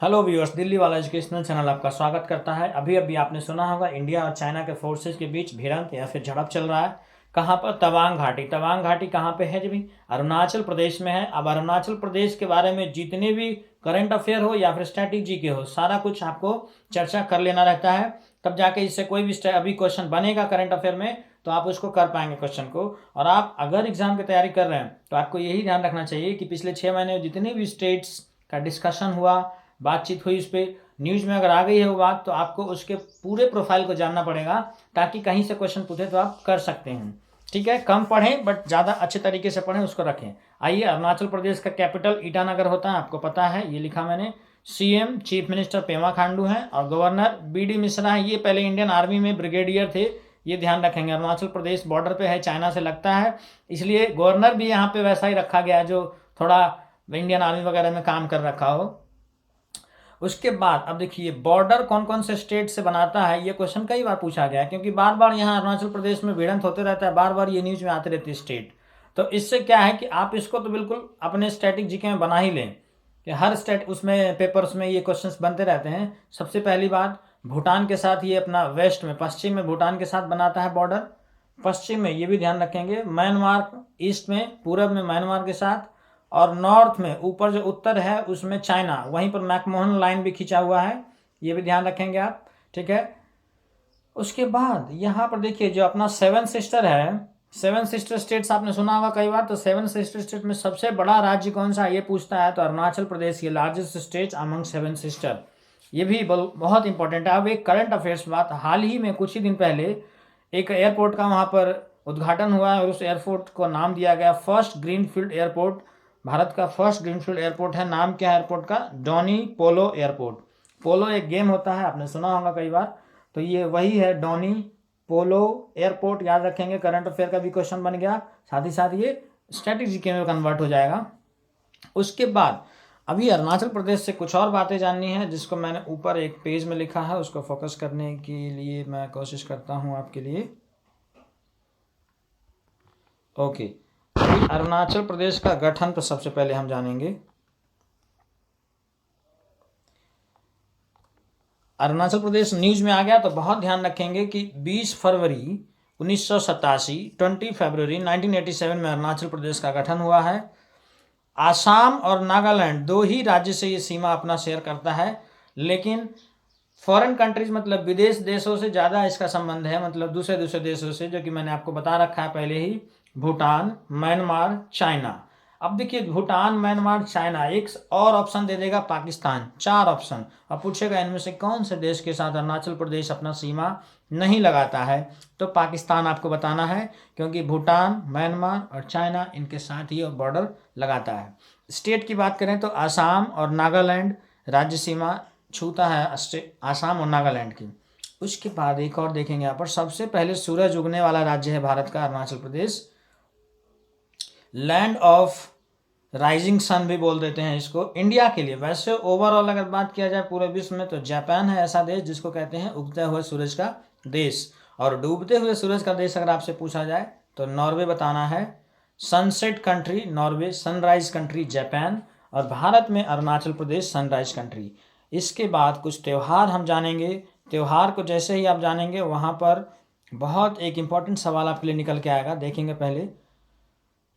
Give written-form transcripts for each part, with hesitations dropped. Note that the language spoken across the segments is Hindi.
हेलो व्यूअर्स, दिल्ली वाला एजुकेशनल चैनल आपका स्वागत करता है। अभी आपने सुना होगा इंडिया और चाइना के फोर्सेस के बीच भिड़ंत या फिर झड़प चल रहा है। कहाँ पर? तवांग घाटी। तवांग घाटी कहाँ पे है जी भाई? अरुणाचल प्रदेश में है। अब अरुणाचल प्रदेश के बारे में जितने भी करंट अफेयर हो या फिर स्ट्रैटेजी के हो, सारा कुछ आपको चर्चा कर लेना रहता है, तब जाके इससे कोई भी अभी क्वेश्चन बनेगा करंट अफेयर में तो आप उसको कर पाएंगे क्वेश्चन को। और आप अगर एग्जाम की तैयारी कर रहे हैं तो आपको यही ध्यान रखना चाहिए कि पिछले 6 महीने में जितने भी स्टेट्स का डिस्कशन हुआ, बातचीत हुई, उस पर न्यूज़ में अगर आ गई है वो बात, तो आपको उसके पूरे प्रोफाइल को जानना पड़ेगा ताकि कहीं से क्वेश्चन पूछे तो आप कर सकते हैं। ठीक है, कम पढ़ें बट ज़्यादा अच्छे तरीके से पढ़ें, उसको रखें। आइए, अरुणाचल प्रदेश का कैपिटल ईटानगर होता है, आपको पता है, ये लिखा मैंने। CM chief minister Pema Khandu हैं और गवर्नर बीडी मिश्रा हैं। ये पहले इंडियन आर्मी में ब्रिगेडियर थे, ये ध्यान रखेंगे। अरुणाचल प्रदेश बॉर्डर पे है, चाइना से लगता है, इसलिए गवर्नर भी यहाँ पे वैसा ही रखा गया है जो थोड़ा इंडियन आर्मी वगैरह में काम कर रखा हो। उसके बाद अब देखिए, बॉर्डर कौन कौन से स्टेट से बनाता है, ये क्वेश्चन कई बार पूछा गया है, क्योंकि बार बार यहाँ अरुणाचल प्रदेश में भिड़ंत होते रहता है, बार बार ये न्यूज में आते रहती है स्टेट। तो इससे क्या है कि आप इसको तो बिल्कुल अपने स्टैटिक जीके में बना ही लें कि हर स्टेट उसमें पेपर्स में ये क्वेश्चंस बनते रहते हैं। सबसे पहली बात, भूटान के साथ ये अपना वेस्ट में, पश्चिम में भूटान के साथ बनाता है बॉर्डर। पश्चिम में ये भी ध्यान रखेंगे, म्यांमार, ईस्ट में पूरब में म्यांमार के साथ, और नॉर्थ में ऊपर जो उत्तर है उसमें चाइना, वहीं पर मैकमोहन लाइन भी खींचा हुआ है, ये भी ध्यान रखेंगे आप। ठीक है, उसके बाद यहाँ पर देखिए जो अपना सेवन सिस्टर है, सेवन सिस्टर स्टेट्स आपने सुना होगा कई बार। तो सेवन सिस्टर स्टेट में सबसे बड़ा राज्य कौन सा है ये पूछता है, तो अरुणाचल प्रदेश, ये largest state among seven sister, ये भी बहुत इंपॉर्टेंट है। अब एक करंट अफेयर्स बात, हाल ही में कुछ ही दिन पहले एक एयरपोर्ट का वहाँ पर उद्घाटन हुआ है और उस एयरपोर्ट को नाम दिया गया फर्स्ट ग्रीनफील्ड एयरपोर्ट। भारत का फर्स्ट ग्रीनफील्ड एयरपोर्ट है। नाम क्या है एयरपोर्ट का? डोनी पोलो एयरपोर्ट। पोलो एक गेम होता है, आपने सुना होगा कई बार, तो ये वही है, डोनी पोलो एयरपोर्ट, याद रखेंगे। करंट अफेयर का भी क्वेश्चन बन गया, साथ ही साथ ये स्ट्रेटेजी के में कन्वर्ट हो जाएगा। उसके बाद अभी अरुणाचल प्रदेश से कुछ और बातें जाननी है, जिसको मैंने ऊपर एक पेज में लिखा है, उसको फोकस करने के लिए मैं कोशिश करता हूँ आपके लिए। ओके, अरुणाचल प्रदेश का गठन तो सबसे पहले हम जानेंगे। अरुणाचल प्रदेश न्यूज में आ गया तो बहुत ध्यान रखेंगे कि 20 फरवरी 1987, 20 फरवरी 1987 में अरुणाचल प्रदेश का गठन हुआ है। आसाम और नागालैंड दो ही राज्य से ये सीमा अपना शेयर करता है, लेकिन फॉरेन कंट्रीज मतलब विदेश देशों से ज़्यादा इसका संबंध है, मतलब दूसरे दूसरे देशों से, जो कि मैंने आपको बता रखा है पहले ही, भूटान, म्यांमार, चाइना। अब देखिए, भूटान, म्यांमार, चाइना, एक और ऑप्शन दे देगा पाकिस्तान, 4 ऑप्शन। अब पूछेगा इनमें से कौन से देश के साथ अरुणाचल प्रदेश अपना सीमा नहीं लगाता है, तो पाकिस्तान आपको बताना है, क्योंकि भूटान, म्यांमार और चाइना इनके साथ ही बॉर्डर लगाता है। स्टेट की बात करें तो आसाम और नागालैंड राज्य सीमा छूता है आसाम और नागालैंड की। उसके बाद एक और देखेंगे यहाँ पर, सबसे पहले सूरज उगने वाला राज्य है भारत का Arunachal Pradesh. Land of rising sun भी बोल देते हैं इसको इंडिया के लिए। वैसे ओवरऑल अगर बात किया जाए पूरे विश्व में, तो जापान है ऐसा देश जिसको कहते हैं उगते हुए सूरज का देश। और डूबते हुए सूरज का देश अगर आपसे पूछा जाए तो नॉर्वे बताना है। Sunset country Norway, sunrise country Japan, और भारत में अरुणाचल प्रदेश सनराइज कंट्री। इसके बाद कुछ त्यौहार हम जानेंगे। त्यौहार को जैसे ही आप जानेंगे वहाँ पर बहुत एक इम्पॉर्टेंट सवाल आपके लिए निकल के आएगा, देखेंगे पहले।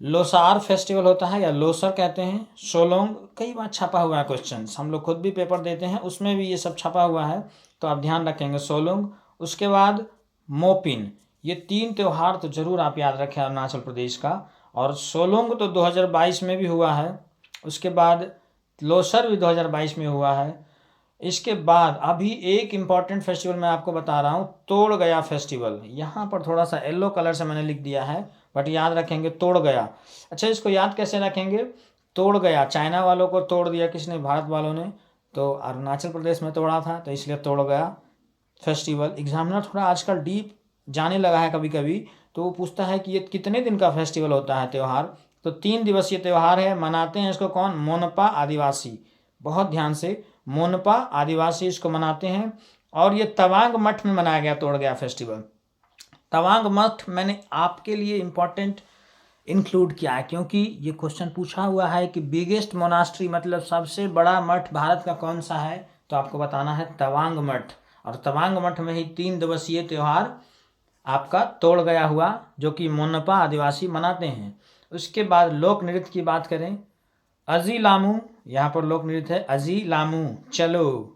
लोसार फेस्टिवल होता है या लोसर कहते हैं, सोलोंग, कई बार छपा हुआ है क्वेश्चन, हम लोग खुद भी पेपर देते हैं उसमें भी ये सब छपा हुआ है, तो आप ध्यान रखेंगे सोलोंग। उसके बाद मोपिन, ये 3 त्यौहार तो जरूर आप याद रखें अरुणाचल प्रदेश का। और सोलोंग तो 2022 में भी हुआ है, उसके बाद लोसर भी 2022 में हुआ है। इसके बाद अभी एक इम्पॉर्टेंट फेस्टिवल मैं आपको बता रहा हूँ, तोड़ गया फेस्टिवल। यहाँ पर थोड़ा सा येलो कलर से मैंने लिख दिया है, बट याद रखेंगे तोड़ गया। अच्छा, इसको याद कैसे रखेंगे? तोड़ गया, चाइना वालों को तोड़ दिया किसने? भारत वालों ने, तो अरुणाचल प्रदेश में तोड़ा था, तो इसलिए तोड़ गया फेस्टिवल। एग्जामिनर थोड़ा आजकल डीप जाने लगा है कभी कभी, तो वो पूछता है कि ये कितने दिन का फेस्टिवल होता है त्यौहार, तो 3 दिवसीय त्यौहार है। मनाते हैं इसको कौन? मोनपा आदिवासी, बहुत ध्यान से, मोनपा आदिवासी इसको मनाते हैं। और ये तवांग मठ में मनाया गया तोड़ गया फेस्टिवल। तवांग मठ मैंने आपके लिए इम्पोर्टेंट इंक्लूड किया है, क्योंकि ये क्वेश्चन पूछा हुआ है कि बिगेस्ट मोनास्ट्री मतलब सबसे बड़ा मठ भारत का कौन सा है, तो आपको बताना है तवांग मठ। और तवांग मठ में ही 3 दिवसीय त्यौहार आपका तोड़ गया हुआ जो कि मोनपा आदिवासी मनाते हैं। उसके बाद लोक नृत्य की बात करें, अजी लामू, यहाँ पर लोक नृत्य है अजी लामू चलो,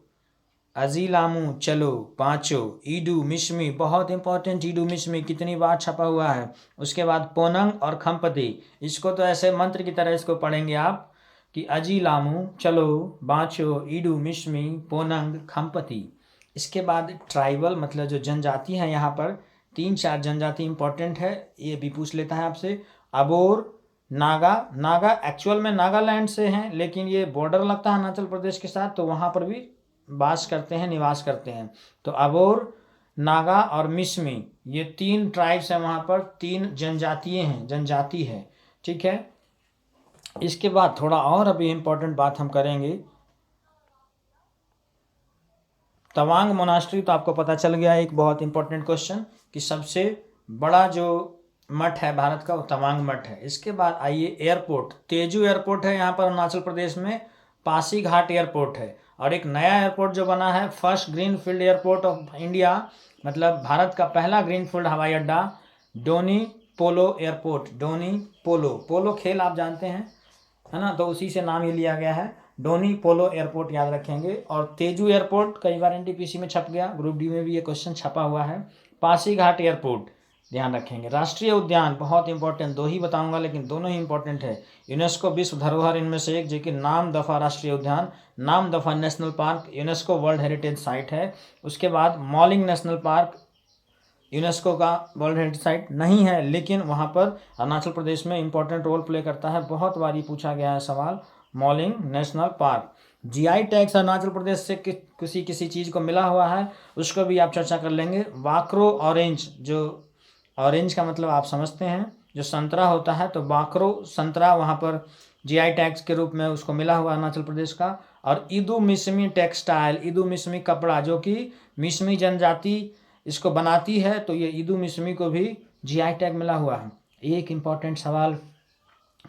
अजी लामू चलो पाँचों, ईडू मिश्मी, बहुत इंपॉर्टेंट, ईडू मिश्मी कितनी बार छपा हुआ है। उसके बाद पोनंग और खम्पति, इसको तो ऐसे मंत्र की तरह इसको पढ़ेंगे आप कि अजी लामू चलो बाँचो ईडू मिश्मी पोनंग खम्पति। इसके बाद ट्राइबल मतलब जो जनजाति है, यहाँ पर 3-4 जनजाति इंपॉर्टेंट है, ये भी पूछ लेता है आपसे। अबोर, नागा, नागा एक्चुअल में नागालैंड से हैं लेकिन ये बॉर्डर लगता है अरुणाचल प्रदेश के साथ, तो वहाँ पर भी वास करते हैं, निवास करते हैं। तो अबोर, नागा और मिश्मी, ये 3 ट्राइब्स हैं वहाँ पर, 3 जनजातियाँ हैं, जनजाति है, ठीक है। इसके बाद थोड़ा और अभी इम्पोर्टेंट बात हम करेंगे, तवांग मोनास्ट्री तो आपको पता चल गया एक बहुत इंपॉर्टेंट क्वेश्चन कि सबसे बड़ा जो मठ है भारत का वो तवांग मठ है। इसके बाद आइए एयरपोर्ट, तेजू एयरपोर्ट है यहाँ पर अरुणाचल प्रदेश में, पासीघाट एयरपोर्ट है, और एक नया एयरपोर्ट जो बना है first greenfield airport of India, मतलब भारत का पहला ग्रीनफील्ड हवाई अड्डा, डोनी पोलो एयरपोर्ट, डोनी पोलो, पोलो खेल आप जानते हैं है ना, तो उसी से नाम ये लिया गया है, डोनी पोलो एयरपोर्ट याद रखेंगे। और तेजू एयरपोर्ट कई बार एनटीपीसी में छप गया, ग्रुप डी में भी ये क्वेश्चन छपा हुआ है। पासीघाट एयरपोर्ट ध्यान रखेंगे। राष्ट्रीय उद्यान बहुत इंपॉर्टेंट, 2 ही बताऊंगा लेकिन दोनों ही इंपॉर्टेंट है। यूनेस्को विश्व धरोहर इनमें से एक, जो कि नाम दफा राष्ट्रीय उद्यान, नाम दफा national park UNESCO world heritage site है। उसके बाद मॉलिंग नेशनल पार्क यूनेस्को का वर्ल्ड हेरिटेज साइट नहीं है, लेकिन वहाँ पर अरुणाचल प्रदेश में इंपॉर्टेंट रोल प्ले करता है, बहुत बार ये पूछा गया है सवाल, Mouling national park. GI tags Arunachal Pradesh से किसी चीज़ को मिला हुआ है, उसको भी आप चर्चा कर लेंगे। वाक्रो ऑरेंज, जो ऑरेंज का मतलब आप समझते हैं जो संतरा होता है, तो वाक्रो संतरा वहाँ पर जीआई टैग्स के रूप में उसको मिला हुआ अरुणाचल प्रदेश का। और इदू मिश्मी टेक्सटाइल, इदू मिश्मी कपड़ा, जो कि मिश्मी जनजाति इसको बनाती है, तो ये इदू मिश्मी को भी जीआई टैग मिला हुआ है। एक इम्पॉर्टेंट सवाल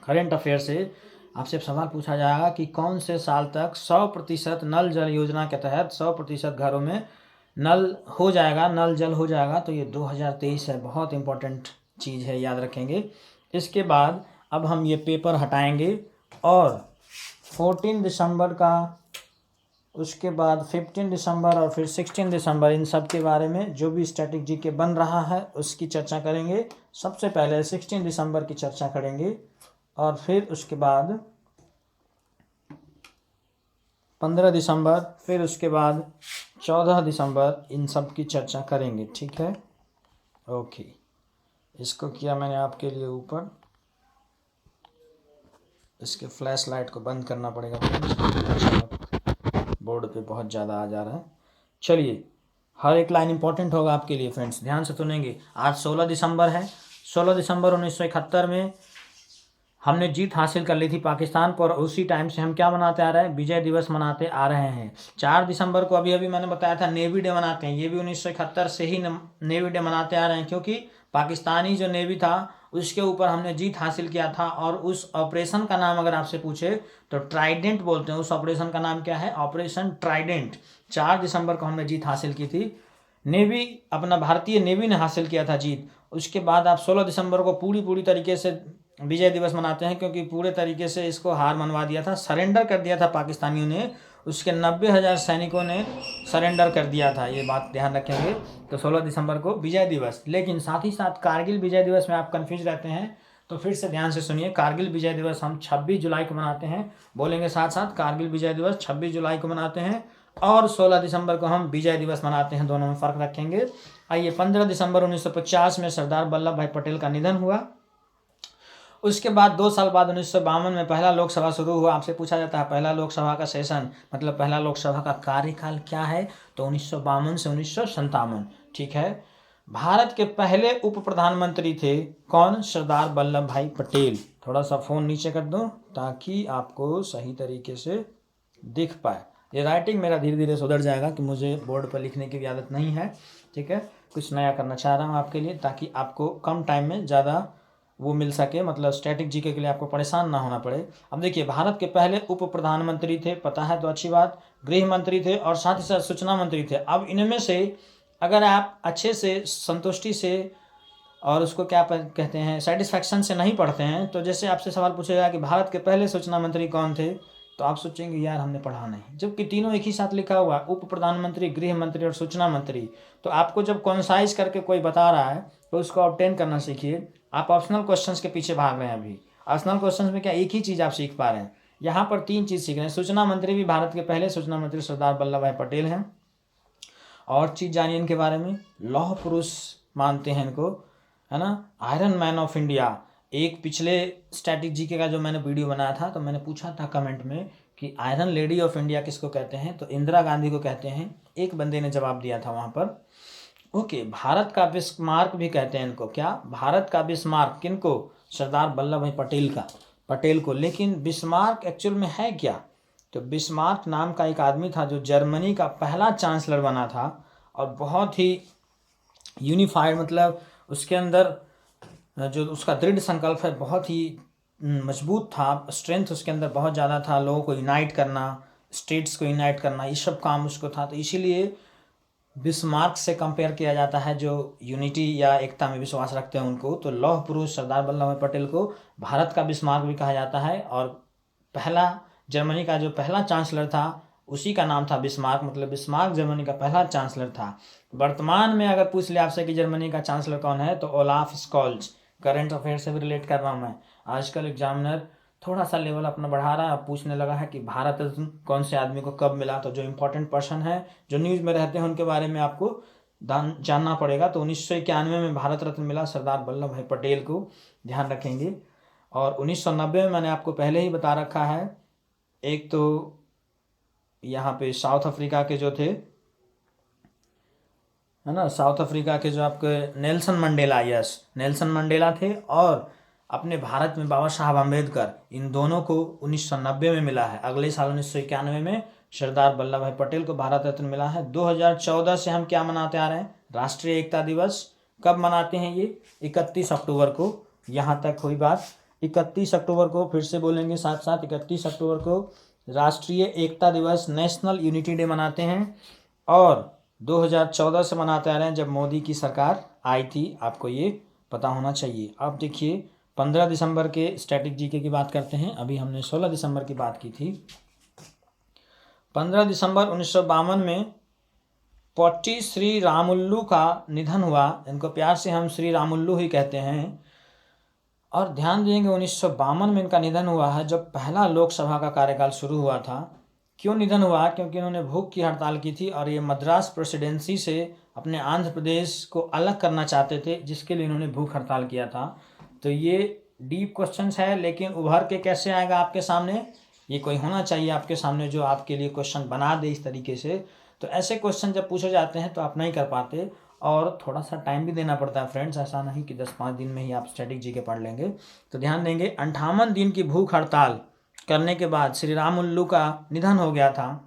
करंट अफेयर से आपसे सवाल पूछा जाएगा कि कौन से साल तक 100% नल जल योजना के तहत 100% घरों में नल हो जाएगा, नल जल हो जाएगा, तो ये 2023 है, बहुत इंपॉर्टेंट चीज़ है, याद रखेंगे। इसके बाद अब हम ये पेपर हटाएंगे और 14 दिसंबर का, उसके बाद 15 दिसंबर और फिर 16 दिसंबर, इन सब के बारे में जो भी स्टैटिक जीके बन रहा है उसकी चर्चा करेंगे। सबसे पहले 16 दिसंबर की चर्चा करेंगे और फिर उसके बाद 15 दिसंबर, फिर उसके बाद 14 दिसंबर, इन सब की चर्चा करेंगे, ठीक है। ओके, इसको किया मैंने आपके लिए ऊपर, इसके फ्लैश लाइट को बंद करना पड़ेगा, बोर्ड पे बहुत ज़्यादा आ जा रहा है। चलिए, हर एक लाइन इंपॉर्टेंट होगा आपके लिए फ्रेंड्स, ध्यान से सुनेंगे। आज 16 दिसंबर है, 16 दिसंबर 1971 में हमने जीत हासिल कर ली थी पाकिस्तान पर, उसी टाइम से हम क्या मनाते आ रहे हैं, विजय दिवस मनाते आ रहे हैं। 4 दिसंबर को अभी मैंने बताया था नेवी डे मनाते हैं, ये भी 1971 से ही नेवी डे मनाते आ रहे हैं, क्योंकि पाकिस्तानी जो नेवी था उसके ऊपर हमने जीत हासिल किया था। और उस ऑपरेशन का नाम अगर आपसे पूछे तो ट्राइडेंट बोलते हैं, उस ऑपरेशन का नाम क्या है, ऑपरेशन ट्राइडेंट। 4 दिसंबर को हमने जीत हासिल की थी, नेवी, अपना भारतीय नेवी ने हासिल किया था जीत। उसके बाद आप 16 दिसंबर को पूरी तरीके से विजय दिवस मनाते हैं, क्योंकि पूरे तरीके से इसको हार मनवा दिया था, सरेंडर कर दिया था पाकिस्तानियों ने, उसके 90,000 सैनिकों ने सरेंडर कर दिया था, ये बात ध्यान रखेंगे। तो 16 दिसंबर को विजय दिवस, लेकिन साथ ही साथ कारगिल विजय दिवस में आप कन्फ्यूज रहते हैं, तो फिर से ध्यान से सुनिए, कारगिल विजय दिवस हम 26 जुलाई को मनाते हैं, बोलेंगे साथ साथ, कारगिल विजय दिवस 26 जुलाई को मनाते हैं और 16 दिसंबर को हम विजय दिवस मनाते हैं, दोनों में फ़र्क रखेंगे। आइए, 15 दिसंबर 1950 में सरदार वल्लभ भाई पटेल का निधन हुआ। उसके बाद 2 साल बाद 1952 में पहला लोकसभा शुरू हुआ। आपसे पूछा जाता है पहला लोकसभा का सेशन मतलब पहला लोकसभा का कार्यकाल क्या है, तो 1952 से 1957, ठीक है। भारत के पहले उप प्रधानमंत्री थे कौन, सरदार वल्लभ भाई पटेल। थोड़ा सा फ़ोन नीचे कर दो ताकि आपको सही तरीके से दिख पाए, ये राइटिंग मेरा धीरे धीरे सुधर जाएगा कि मुझे बोर्ड पर लिखने की भी आदत नहीं है, ठीक है। कुछ नया करना चाह रहा हूँ आपके लिए ताकि आपको कम टाइम में ज़्यादा वो मिल सके, मतलब स्टैटिक जीके के लिए आपको परेशान ना होना पड़े। अब देखिए, भारत के पहले उप प्रधानमंत्री थे, पता है तो अच्छी बात, गृह मंत्री थे और साथ ही साथ सूचना मंत्री थे। अब इनमें से अगर आप अच्छे से संतुष्टि से और उसको क्या कहते हैं, सेटिस्फैक्शन से नहीं पढ़ते हैं, तो जैसे आपसे सवाल पूछेगा कि भारत के पहले सूचना मंत्री कौन थे, तो आप सोचेंगे यार हमने पढ़ा नहीं, जबकि तीनों एक ही साथ लिखा हुआ, उप प्रधानमंत्री, गृह मंत्री और सूचना मंत्री। तो आपको जब कॉन्साइज करके कोई बता रहा है तो उसको ऑब्टेन करना सीखिए। आप ऑप्शनल क्वेश्चंस के पीछे भाग रहे हैं अभी। ऑप्शनल क्वेश्चंस में क्या एक ही चीज़ आप सीख पा रहे हैं, यहाँ पर 3 चीज़ सीख रहे हैं। सूचना मंत्री भी भारत के पहले सूचना मंत्री सरदार वल्लभ भाई पटेल हैं। और चीज़ जानिए इनके बारे में, लौह पुरुष मानते हैं इनको, है ना, आयरन मैन ऑफ इंडिया। एक पिछले स्टैटिक जीके का जो मैंने वीडियो बनाया था तो मैंने पूछा था कमेंट में कि आयरन लेडी ऑफ इंडिया किसको कहते हैं, तो इंदिरा गांधी को कहते हैं। एक बंदे ने जवाब दिया था वहाँ पर। ओके, भारत का बिस्मार्क भी कहते हैं इनको। क्या? भारत का बिस्मार्क किनको? सरदार वल्लभ भाई पटेल को। लेकिन बिस्मार्क एक्चुअल में है क्या? तो बिस्मार्क नाम का एक आदमी था जो जर्मनी का पहला चांसलर बना था और बहुत ही यूनिफाइड, मतलब उसके अंदर जो उसका दृढ़ संकल्प है बहुत ही मजबूत था, स्ट्रेंथ उसके अंदर बहुत ज़्यादा था, लोगों को यूनाइट करना, स्टेट्स को यूनाइट करना, ये सब काम उसको था। तो इसीलिए बिस्मार्क से कंपेयर किया जाता है जो यूनिटी या एकता में विश्वास रखते हैं उनको। तो लौह पुरुष सरदार वल्लभ भाई पटेल को भारत का बिस्मार्क भी कहा जाता है। और पहला जर्मनी का जो पहला चांसलर था उसी का नाम था बिस्मार्क, मतलब बिस्मार्क जर्मनी का पहला चांसलर था। वर्तमान में अगर पूछ ले आपसे कि जर्मनी का चांसलर कौन है, तो ओलाफ स्कॉल्ज। करंट अफेयर से भी रिलेट कर रहा हूँ मैं। आजकल एग्जामिनर थोड़ा सा लेवल अपना बढ़ा रहा है, पूछने लगा है कि भारत रत्न कौन से आदमी को कब मिला। तो जो इम्पोर्टेंट पर्सन है, जो न्यूज़ में रहते हैं, उनके बारे में आपको जानना पड़ेगा। तो 1991 में भारत रत्न मिला सरदार वल्लभ भाई पटेल को, ध्यान रखेंगे। और 1990 में मैंने आपको पहले ही बता रखा है। एक तो यहाँ पे साउथ अफ्रीका के जो थे, है ना, साउथ अफ्रीका के जो आपके Nelson Mandela, yes Nelson Mandela थे। और अपने भारत में बाबा साहब अम्बेडकर, इन दोनों को 1990 में मिला है। अगले साल 1991 में सरदार वल्लभ भाई पटेल को भारत रत्न मिला है। 2014 से हम क्या मनाते आ रहे हैं? राष्ट्रीय एकता दिवस। कब मनाते हैं ये? 31 अक्टूबर को। यहाँ तक हुई बात। 31 अक्टूबर को, फिर से बोलेंगे साथ साथ, 31 अक्टूबर को राष्ट्रीय एकता दिवस, नेशनल यूनिटी डे मनाते हैं। और 2014 से मनाते आ रहे हैं जब मोदी की सरकार आई थी, आपको ये पता होना चाहिए। अब देखिए, 15 दिसंबर के स्टैटिक जीके की बात करते हैं। अभी हमने 16 दिसंबर की बात की थी। 15 दिसंबर 1952 में पोट्टी श्री रामुल्लू का निधन हुआ। इनको प्यार से हम श्री रामुल्लू ही कहते हैं। और ध्यान देंगे 1952 में इनका निधन हुआ है, जब पहला लोकसभा का कार्यकाल शुरू हुआ था। क्यों निधन हुआ? क्योंकि इन्होंने भूख की हड़ताल की थी और ये मद्रास प्रेसिडेंसी से अपने आंध्र प्रदेश को अलग करना चाहते थे, जिसके लिए इन्होंने भूख हड़ताल किया था। तो ये डीप क्वेश्चंस है, लेकिन उभर के कैसे आएगा आपके सामने? ये कोई होना चाहिए आपके सामने जो आपके लिए क्वेश्चन बना दे इस तरीके से। तो ऐसे क्वेश्चन जब पूछे जाते हैं तो आप नहीं कर पाते, और थोड़ा सा टाइम भी देना पड़ता है फ्रेंड्स। ऐसा नहीं कि 10-5 दिन में ही आप स्टैटिक जीके पढ़ लेंगे। तो ध्यान देंगे, 58 दिन की भूख हड़ताल करने के बाद श्री रामुल्लू का निधन हो गया था।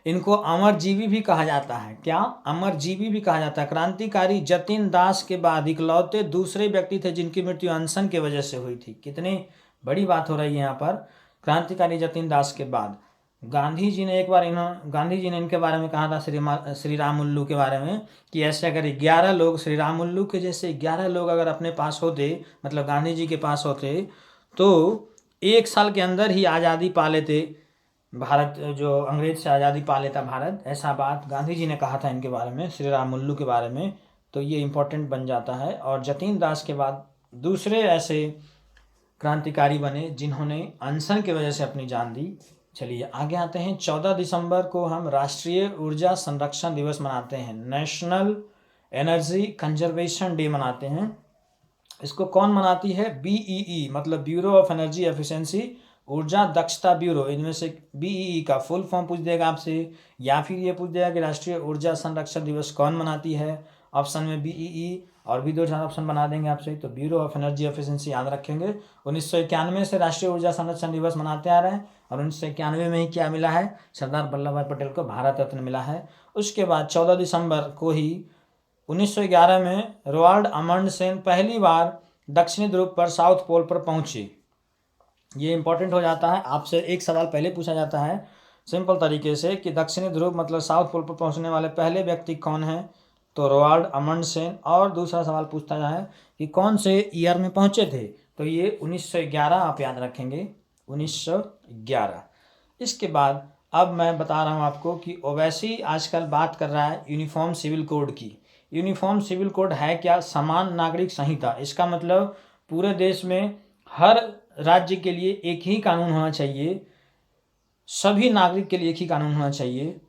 इनको अमरजीवी भी कहा जाता है। क्या? अमरजीवी भी कहा जाता है। क्रांतिकारी जतिन दास के बाद इकलौते दूसरे व्यक्ति थे जिनकी मृत्यु अनशन की वजह से हुई थी। कितनी बड़ी बात हो रही है यहाँ पर। क्रांतिकारी जतिन दास के बाद गांधी जी ने इनके बारे में कहा था, श्री रामुल्लू के बारे में, कि ऐसे अगर 11 लोग, श्री रामुल्लू के जैसे 11 लोग अगर अपने पास होते, मतलब गांधी जी के पास होते, तो 1 साल के अंदर ही आज़ादी पा लेते भारत, जो अंग्रेज से आज़ादी पा लेता भारत। ऐसा बात गांधी जी ने कहा था इनके बारे में, श्री रामुल्लू के बारे में। तो ये इम्पोर्टेंट बन जाता है। और जतिन दास के बाद दूसरे ऐसे क्रांतिकारी बने जिन्होंने अनशन की वजह से अपनी जान दी। चलिए आगे आते हैं। 14 दिसंबर को हम राष्ट्रीय ऊर्जा संरक्षण दिवस मनाते हैं, नेशनल एनर्जी कंजर्वेशन डे मनाते हैं। इसको कौन मनाती है? BEE, मतलब ब्यूरो ऑफ एनर्जी एफिशिएंसी, ऊर्जा दक्षता ब्यूरो। इनमें से BEE का फुल फॉर्म पूछ देगा आपसे, या फिर ये पूछ देगा कि राष्ट्रीय ऊर्जा संरक्षण दिवस कौन मनाती है। ऑप्शन में BEE और भी 2-4 ऑप्शन बना देंगे आपसे, तो ब्यूरो ऑफ एनर्जी एफिशिएंसी याद रखेंगे। 1991 से राष्ट्रीय ऊर्जा संरक्षण दिवस मनाते आ रहे हैं, और 1991 में ही क्या मिला है? सरदार वल्लभ भाई पटेल को भारत रत्न मिला है। उसके बाद 14 दिसंबर को ही 1911 में रॉल्ड अमंडसेन पहली बार दक्षिणी ध्रुव पर साउथ पोल पर पहुंचे। ये इंपॉर्टेंट हो जाता है, आपसे एक सवाल पहले पूछा जाता है सिंपल तरीके से कि दक्षिणी ध्रुव मतलब साउथ पोल पर पहुंचने वाले पहले व्यक्ति कौन है, तो रोवाल्ड अमंडसेन। और दूसरा सवाल पूछता है कि कौन से ईयर में पहुंचे थे, तो ये 1911 आप याद रखेंगे, 1911। इसके बाद अब मैं बता रहा हूँ आपको कि ओवैसी आजकल बात कर रहा है यूनिफॉर्म सिविल कोड की। यूनिफॉर्म सिविल कोड है क्या? समान नागरिक संहिता। इसका मतलब पूरे देश में हर राज्य के लिए एक ही कानून होना चाहिए, सभी नागरिक के लिए एक ही कानून होना चाहिए,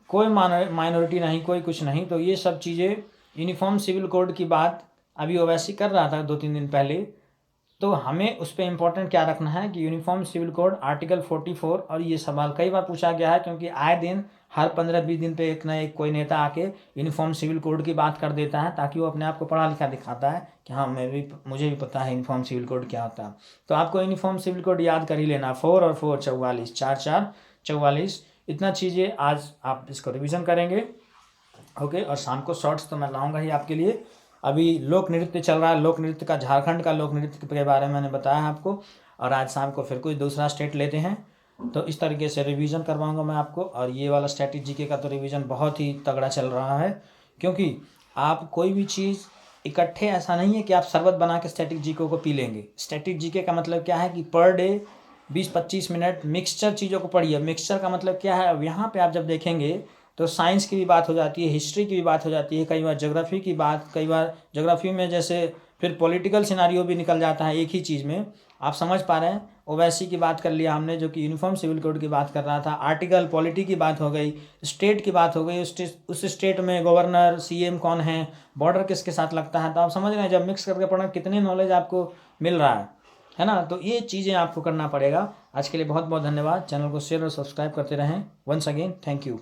कोई माइनॉरिटी नहीं, कोई कुछ नहीं। तो ये सब चीज़ें यूनिफॉर्म सिविल कोड की बात अभी ओवैसी कर रहा था 2-3 दिन पहले। तो हमें उस पर इम्पोर्टेंट क्या रखना है कि यूनिफॉर्म सिविल कोड आर्टिकल 44। और ये सवाल कई बार पूछा गया है, क्योंकि आए दिन हर 15-20 दिन पे एक ना एक कोई नेता आके यूनिफॉर्म सिविल कोड की बात कर देता है, ताकि वो अपने आप को पढ़ा लिखा दिखाता है कि हाँ मुझे भी पता है यूनिफॉर्म सिविल कोड क्या होता है। तो आपको यूनिफॉर्म सिविल कोड याद कर ही लेना, 4 और 4 44, 4-4 44। इतना चीज़ें आज आप इसको रिविज़न करेंगे। ओके, और शाम को शॉर्ट्स तो मैं लाऊंगा ही आपके लिए। अभी लोक नृत्य चल रहा है, लोक नृत्य का झारखंड का लोक नृत्य के बारे में मैंने बताया है आपको, और आज शाम को फिर कोई दूसरा स्टेट लेते हैं। तो इस तरीके से रिवीजन करवाऊंगा मैं आपको। और ये वाला स्टैटिक जीके का तो रिवीजन बहुत ही तगड़ा चल रहा है, क्योंकि आप कोई भी चीज़ इकट्ठे, ऐसा नहीं है कि आप शरबत बना के स्टैटिक जीके को पी लेंगे। स्टैटिक जीके का मतलब क्या है कि पर डे 20-25 मिनट मिक्सचर चीज़ों को पढ़िए। मिक्सचर का मतलब क्या है, अब यहाँ पे आप जब देखेंगे तो साइंस की भी बात हो जाती है, हिस्ट्री की भी बात हो जाती है, कई बार ज्योग्राफी की बात, कई बार ज्योग्राफी में जैसे फिर पॉलिटिकल सिनारियो भी निकल जाता है एक ही चीज़ में। आप समझ पा रहे हैं। ओवैसी की बात कर लिया हमने, जो कि यूनिफॉर्म सिविल कोड की बात कर रहा था। आर्टिकल पॉलिटी की बात हो गई, स्टेट की बात हो गई, उस स्टेट में गवर्नर सीएम कौन है, बॉर्डर किसके साथ लगता है। तो आप समझ रहे हैं, जब मिक्स करके पढ़ना कितनी नॉलेज आपको मिल रहा है ना। तो ये चीज़ें आपको करना पड़ेगा। आज के लिए बहुत बहुत धन्यवाद। चैनल को शेयर और सब्सक्राइब करते रहें। Once again thank you.